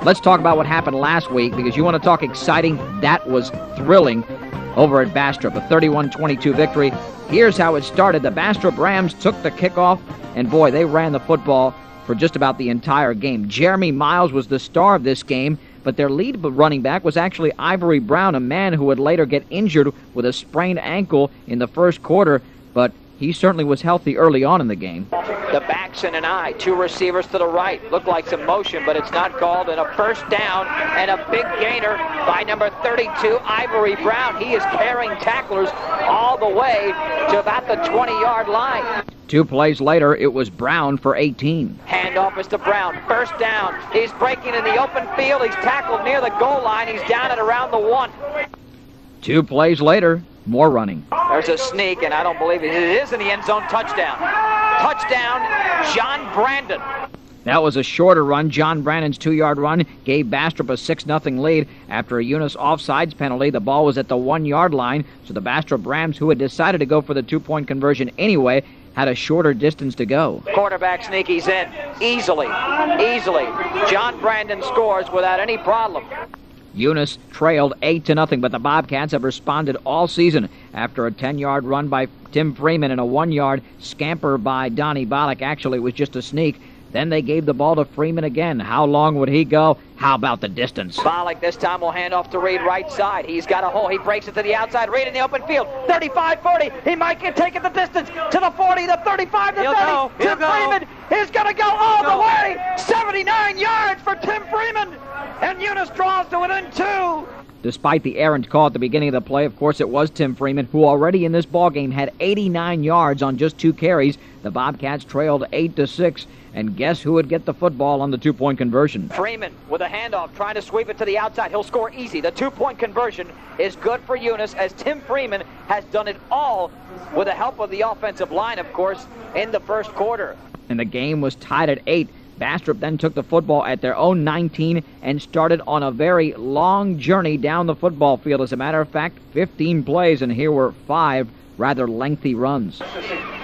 Let's talk about what happened last week, because you want to talk exciting. That was thrilling over at Bastrop, a 31-22 victory. Here's how it started. The Bastrop Rams took the kickoff, and boy, they ran the football for just about the entire game. Jeremy Miles was the star of this game, but their lead running back was actually Ivory Brown, a man who would later get injured with a sprained ankle in the first quarter, but he certainly was healthy early on in the game. The backs in an eye, two receivers to the right. Looked like some motion, but it's not called. And a first down and a big gainer by number 32, Ivory Brown. He is carrying tacklers all the way to about the 20-yard line. 2 plays later, it was Brown for 18. Handoff is to Brown. First down. He's breaking in the open field. He's tackled near the goal line. He's down at around the 1. 2 plays later, more running. There's a sneak, and I don't believe it. It is in the end zone. Touchdown. Touchdown, John Brandon. That was a shorter run. John Brandon's 2-yard run gave Bastrop a 6-0 lead. After a Eunice offsides penalty, the ball was at the 1-yard line, so the Bastrop Rams, who had decided to go for the 2-point conversion anyway, had a shorter distance to go. Quarterback sneak, he's in. Easily. John Brandon scores without any problem. Eunice trailed 8-0, but the Bobcats have responded all season after a 10-yard run by Tim Freeman and a 1-yard scamper by Donnie Bollock. Actually, it was just a sneak. Then they gave the ball to Freeman again. How long would he go? How about the distance? Bollock this time will hand off to Reed right side. He's got a hole. He breaks it to the outside. Reed in the open field. 35-40. He might take it the distance to the 40, the 35, the 30. Tim Freeman is going to go all the way. 79 yards for Tim Freeman. And Eunice draws to within 2. Despite the errant call at the beginning of the play, of course, it was Tim Freeman, who already in this ballgame had 89 yards on just 2 carries. The Bobcats trailed 8-6, and guess who would get the football on the 2-point conversion? Freeman with a handoff, trying to sweep it to the outside. He'll score easy. The 2-point conversion is good for Eunice, as Tim Freeman has done it all with the help of the offensive line, of course, in the first quarter. And the game was tied at 8. Bastrop then took the football at their own 19 and started on a very long journey down the football field. As a matter of fact, 15 plays, and here were 5 rather lengthy runs.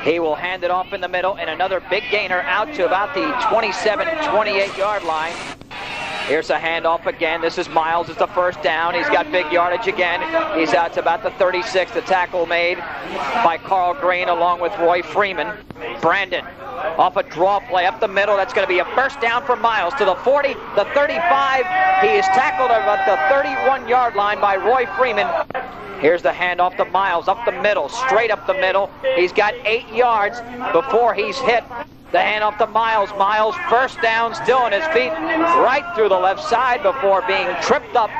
He will hand it off in the middle, and another big gainer out to about the 27-28-yard line. Here's a handoff again. This is Miles. It's the first down. He's got big yardage again. He's out to about the 36. The tackle made by Carl Green along with Roy Freeman. Brandon off a draw play up the middle. That's going to be a first down for Miles to the 40, the 35. He is tackled at the 31-yard line by Roy Freeman. Here's the handoff to Miles up the middle, straight up the middle. He's got 8 yards before he's hit. The handoff to Miles. Miles first down, still on his feet, right through the left side before being tripped up.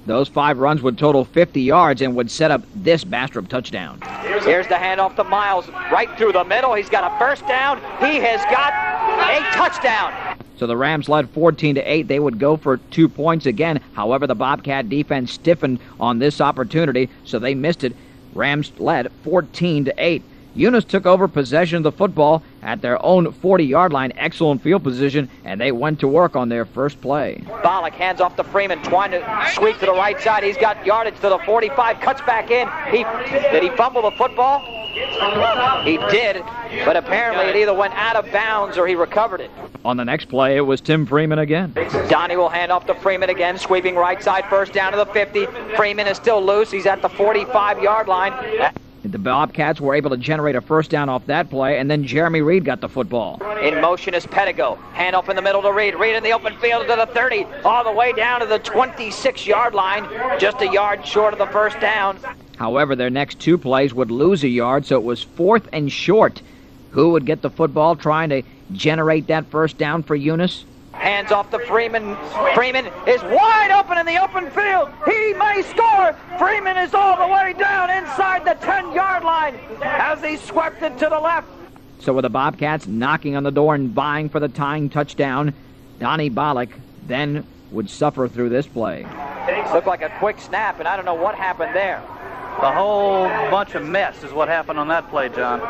Those 5 runs would total 50 yards and would set up this Bastrop touchdown. Here's the handoff to Miles, right through the middle. He's got a first down. He has got a touchdown. So the Rams led 14-8. They would go for 2 points again. However, the Bobcat defense stiffened on this opportunity, so they missed it. Rams led 14-8. Eunice took over possession of the football at their own 40-yard line. Excellent field position, and they went to work on their first play. Bollock hands off to Freeman, trying to sweep to the right side. He's got yardage to the 45, cuts back in. Did he fumble the football? He did, but apparently it either went out of bounds or he recovered it. On the next play, it was Tim Freeman again. Donnie will hand off to Freeman again, sweeping right side, first down to the 50. Freeman is still loose. He's at the 45-yard line. The Bobcats were able to generate a first down off that play, and then Jeremy Reed got the football. In motion is Pettigo. Hand off in the middle to Reed. Reed in the open field to the 30, all the way down to the 26-yard line, just a yard short of the first down. However, their next 2 plays would lose a yard, so it was 4th and short. Who would get the football trying to generate that first down for Eunice? Hands off to Freeman. Freeman is wide open in the open field. He may score. Freeman is all the way down inside the 10-yard line as he swept it to the left. So with the Bobcats knocking on the door and vying for the tying touchdown, Donnie Bollock then would suffer through this play. Looked like a quick snap, and I don't know what happened there. A whole bunch of mess is what happened on that play, John.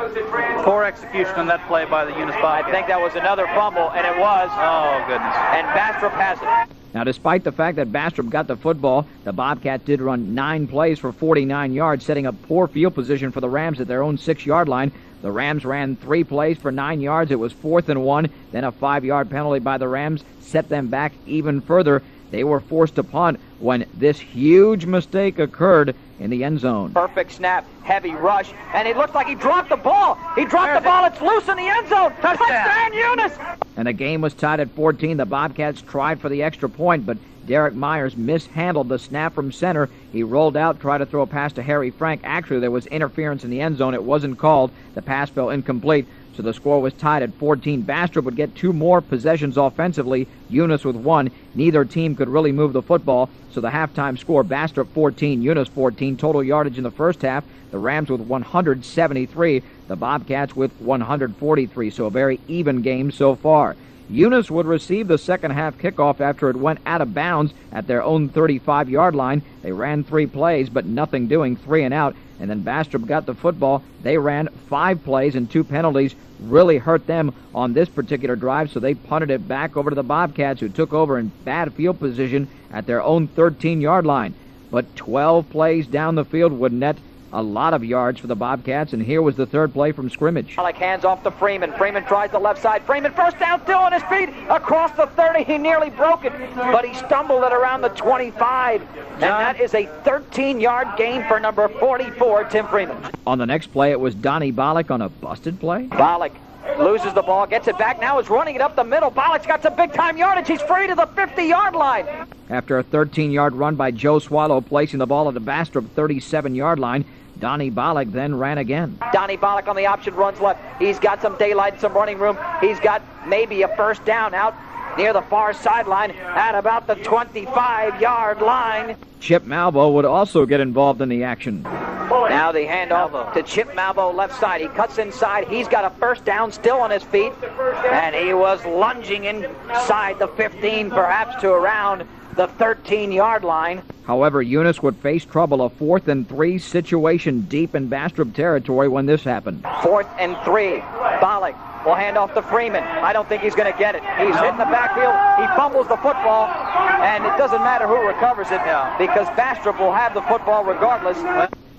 Poor execution on that play by the Eunice Bobcats. I think that was another fumble, and it was. Oh, goodness. And Bastrop has it. Now, despite the fact that Bastrop got the football, the Bobcats did run 9 plays for 49 yards, setting up poor field position for the Rams at their own 6-yard line. The Rams ran 3 plays for 9 yards. It was 4th and 1. Then a 5-yard penalty by the Rams set them back even further. They were forced to punt when this huge mistake occurred in the end zone. Perfect snap, heavy rush, and it looks like he dropped the ball. He dropped the ball. It's loose in the end zone. Touchdown, Eunice! And the game was tied at 14. The Bobcats tried for the extra point, but Derek Myers mishandled the snap from center. He rolled out, tried to throw a pass to Harry Frank. Actually, there was interference in the end zone. It wasn't called. The pass fell incomplete. So the score was tied at 14. Bastrop would get 2 more possessions offensively, Eunice with 1. Neither team could really move the football, so the halftime score, Bastrop 14, Eunice 14. Total yardage in the first half, the Rams with 173, the Bobcats with 143, so a very even game so far. Eunice would receive the second half kickoff after it went out of bounds at their own 35-yard line. They ran 3 plays, but nothing doing, 3 and out. And then Bastrop got the football. They ran 5 plays and 2 penalties. Really hurt them on this particular drive, so they punted it back over to the Bobcats, who took over in bad field position at their own 13-yard line. But 12 plays down the field would net a lot of yards for the Bobcats, and here was the third play from scrimmage. Alec hands off to Freeman. Freeman tries the left side. Freeman first down, still on his feet. Across the 30, he nearly broke it, but he stumbled it around the 25. And that is a 13-yard gain for number 44, Tim Freeman. On the next play, it was Donnie Bollock on a busted play. Bollock loses the ball, gets it back, now is running it up the middle. Bollock's got some big-time yardage. He's free to the 50-yard line. After a 13-yard run by Joe Swallow, placing the ball at the Bastrop 37-yard line, Donnie Bollock then ran again. Donnie Bollock on the option runs left. He's got some daylight, some running room. He's got maybe a first down out near the far sideline at about the 25-yard line. Chip Malvo would also get involved in the action. Now the handoff to Chip Malvo left side. He cuts inside. He's got a first down, still on his feet. And he was lunging inside the 15, perhaps to around the 13-yard line. However, Eunice would face trouble, a 4th and 3 situation deep in Bastrop territory when this happened. 4th and 3. Bollock will hand off to Freeman. I don't think he's going to get it. He's hitting the backfield. He fumbles the football, and it doesn't matter who recovers it because Bastrop will have the football regardless.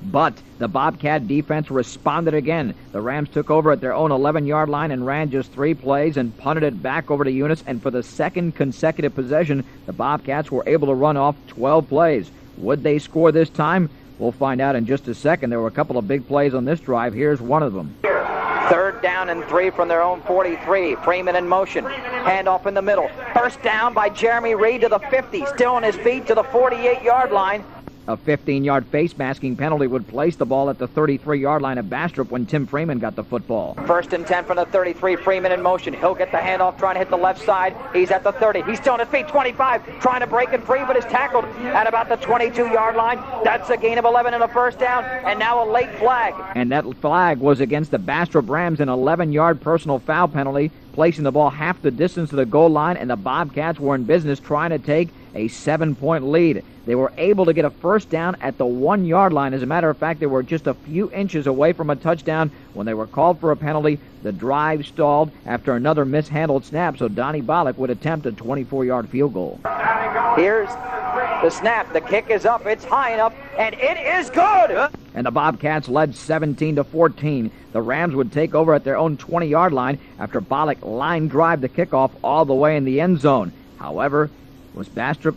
But the Bobcat defense responded again. The Rams took over at their own 11-yard line and ran just 3 plays and punted it back over to Eunice. And for the second consecutive possession, the Bobcats were able to run off 12 plays. Would they score this time? We'll find out in just a second. There were a couple of big plays on this drive. Here's one of them. 3rd down and 3 from their own 43. Freeman in motion. Handoff in the middle. First down by Jeremy Reed to the 50. Still on his feet to the 48-yard line. A 15-yard face masking penalty would place the ball at the 33-yard line of Bastrop when Tim Freeman got the football. 1st and 10 from the 33. Freeman in motion. He'll get the handoff, trying to hit the left side. He's at the 30. He's still on his feet. 25, trying to break it free, but is tackled at about the 22-yard line. That's a gain of 11 and a first down, and now a late flag. And that flag was against the Bastrop Rams, an 11-yard personal foul penalty, placing the ball half the distance to the goal line, and the Bobcats were in business trying to take a 7-point lead. They were able to get a first down at the 1-yard line. As a matter of fact, they were just a few inches away from a touchdown when they were called for a penalty. The drive stalled after another mishandled snap, so Donnie Bollock would attempt a 24-yard field goal. Here's the snap. The kick is up. It's high enough, and it is good. And the Bobcats led 17-14. The Rams would take over at their own 20-yard line after Bollock line drive the kickoff all the way in the end zone. However, was Bastrop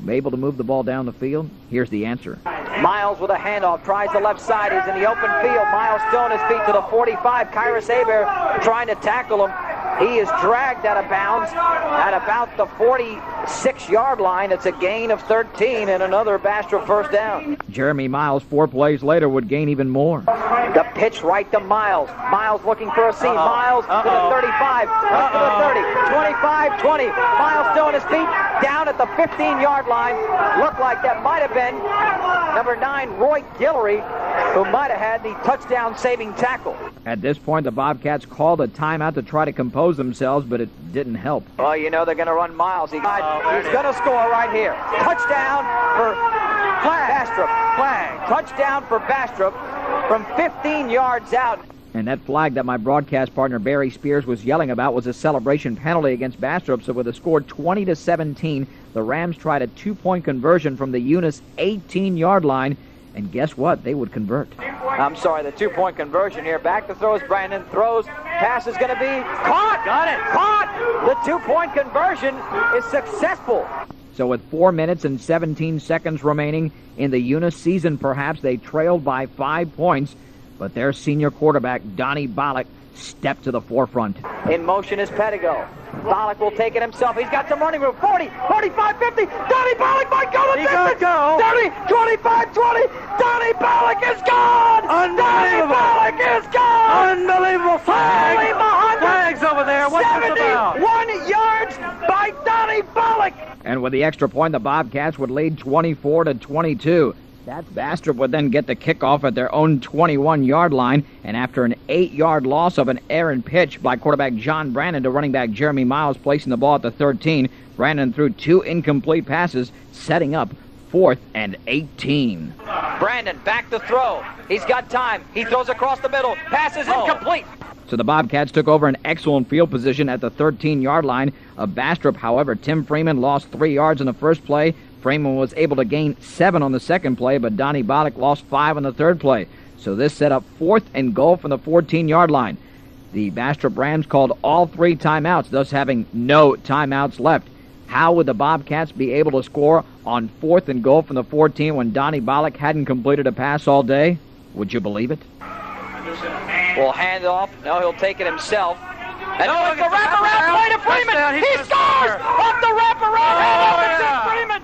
able to move the ball down the field? Here's the answer. Miles with a handoff, tries the left side. He's in the open field. Miles still on his feet to the 45. Kyrus Hebert trying to tackle him. He is dragged out of bounds at about the 46-yard line. It's a gain of 13 and another Bastrop first down. Jeremy Miles, 4 plays later, would gain even more. The pitch right to Miles. Miles looking for a seam. Miles to the 35, up to the 30, 25, 20. Miles still on his feet, down at the 15-yard line. Looked like that might have been number 9, Roy Guillory, who might have had the touchdown-saving tackle. At this point, the Bobcats called a timeout to try to compose themselves, but it didn't help. Well, you know they're going to run Miles. He's going to score right here. Touchdown for Bastrop. Flag. Touchdown for Bastrop from 15 yards out. And that flag that my broadcast partner Barry Spears was yelling about was a celebration penalty against Bastrop. So with a score 20-17, the Rams tried a 2-point conversion from the Eunice 18-yard line. And guess what? They would convert. I'm sorry, the 2-point conversion here. Back to throws, Brandon throws. Pass is going to be caught. Got it. Caught. The 2-point conversion is successful. So with 4 minutes and 17 seconds remaining in the Eunice season, perhaps they trailed by 5 points, but their senior quarterback, Donnie Bollock, stepped to the forefront. In motion is Pettigo. Bollock will take it himself. He's got some running room. 40, 45, 50. Donnie Bollock might go to 50. 30, 25, 20. Donnie Bollock is gone. Donnie Bollock is gone. Unbelievable flag. Flags over there. What's this about? 71 yards by Donnie Bollock. And with the extra point, the Bobcats would lead 24-22. Bastrop would then get the kickoff at their own 21-yard line, and after an 8-yard loss of an errant pitch by quarterback John Brandon to running back Jeremy Miles, placing the ball at the 13, Brandon threw 2 incomplete passes, setting up 4th and 18. Brandon back to throw. He's got time. He throws across the middle. Pass is incomplete. So the Bobcats took over an excellent field position at the 13-yard line of Bastrop. However, Tim Freeman lost 3 yards in the first play. Freeman was able to gain 7 on the second play, but Donnie Bollock lost 5 on the third play. So this set up 4th and goal from the 14-yard line. The Bastrop Rams called all 3 timeouts, thus having no timeouts left. How would the Bobcats be able to score on 4th and goal from the 14 when Donnie Bollock hadn't completed a pass all day? Would you believe it? Will hand off. No, he'll take it himself. And it's the wraparound play to Freeman. He scores off the wraparound. Tim Freeman.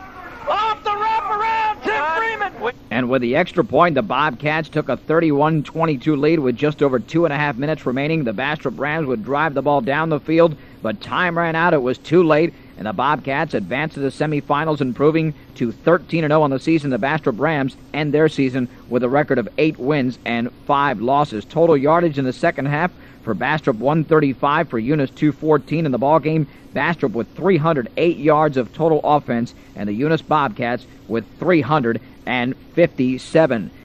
Off the wraparound, Tim Freeman. And with the extra point, the Bobcats took a 31-22 lead with just over 2.5 minutes remaining. The Bastrop Rams would drive the ball down the field, but time ran out. It was too late, and the Bobcats advanced to the semifinals, improving to 13-0 on the season. The Bastrop Rams end their season with a record of 8 wins and 5 losses. Total yardage in the second half for Bastrop 135, for Eunice 214 in the ballgame. Bastrop with 308 yards of total offense, and the Eunice Bobcats with 357.